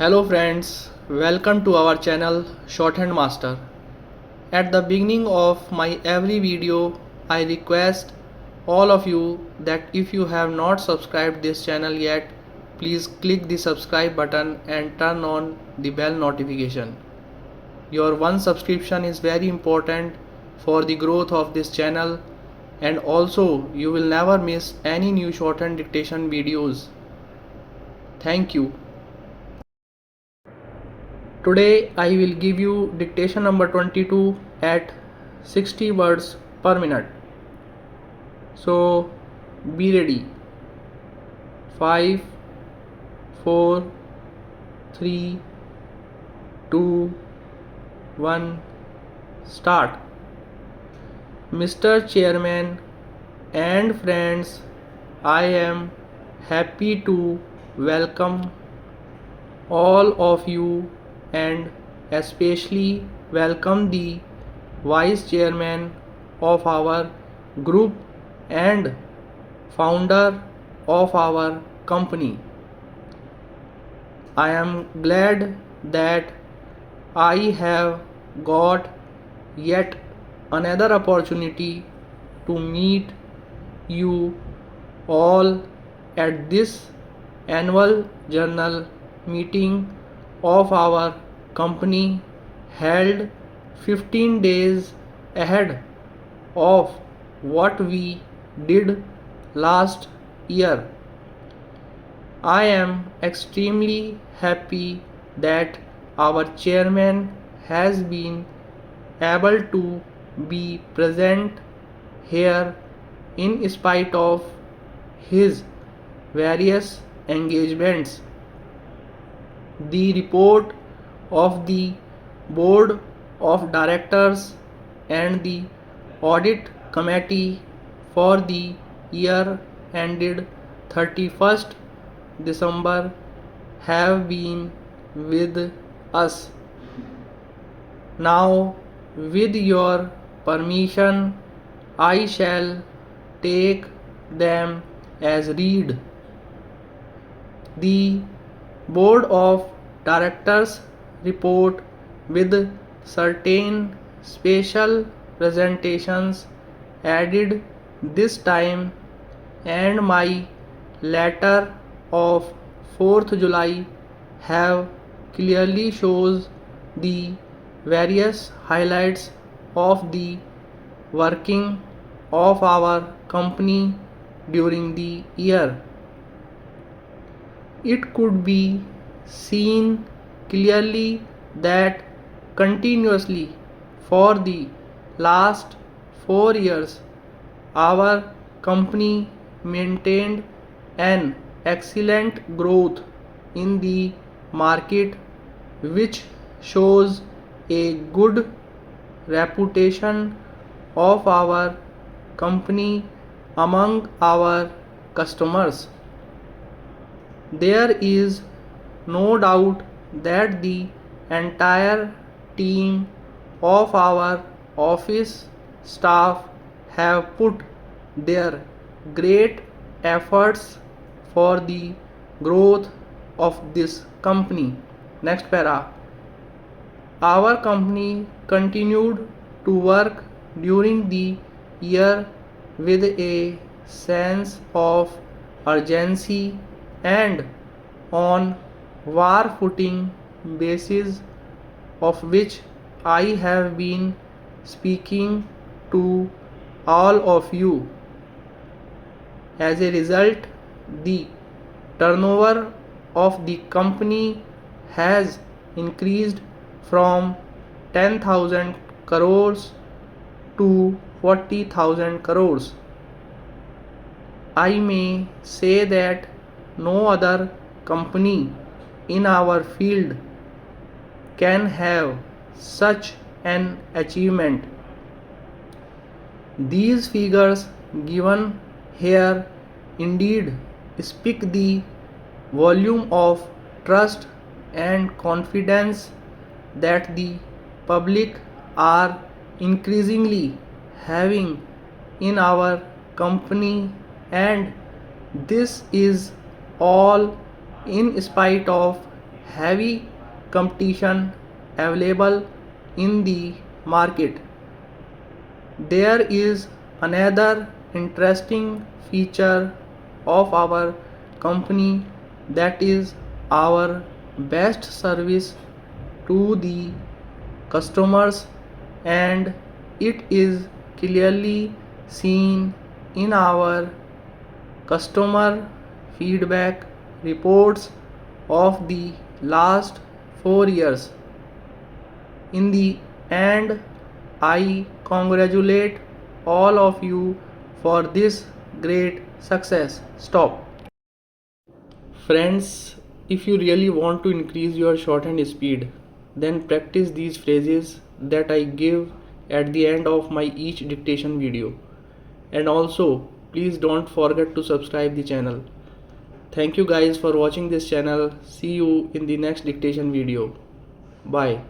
Hello friends, welcome to our channel Shorthand Master. At the beginning of my every video, I request all of you that if you have not subscribed this channel yet, please click the subscribe button and turn on the bell notification. Your one subscription is very important for the growth of this channel, and also you will never miss any new shorthand dictation videos. Thank you. Today I will give you dictation number 22 at 60 words per minute. So be ready. 5, 4, 3, 2, 1, start. Mr. Chairman and friends, I am happy to welcome all of you and especially welcome the Vice Chairman of our group and founder of our company. I am glad that I have got yet another opportunity to meet you all at this annual journal meeting of our company held 15 days ahead of what we did last year. I am extremely happy that our chairman has been able to be present here in spite of his various engagements. The report of the board of directors and the audit committee for the year ended 31st December have been with us. Now, with your permission, I shall take them as read. The Board of Directors report with certain special presentations added this time, and my letter of 4th July have clearly shows the various highlights of the working of our company during the year. It could be seen clearly that continuously for the last 4 years our company maintained an excellent growth in the market, which shows a good reputation of our company among our customers. There is no doubt that the entire team of our office staff have put their great efforts for the growth of this company. Next para. Our company continued to work during the year with a sense of urgency and on war footing basis, of which I have been speaking to all of you. As a result, the turnover of the company has increased from 10,000 crores to 40,000 crores. I may say that no other company in our field can have such an achievement. These figures given here indeed speak the volume of trust and confidence that the public are increasingly having in our company, and this is all in spite of heavy competition available in the market. There is another interesting feature of our company, that is our best service to the customers, and it is clearly seen in our customer feedback reports of the last 4 years. In the end, I congratulate all of you for this great success. Stop. Friends, if you really want to increase your shorthand speed, then practice these phrases that I give at the end of my each dictation video. And also, please don't forget to subscribe the channel. Thank you guys for watching this channel. See you in the next dictation video. Bye.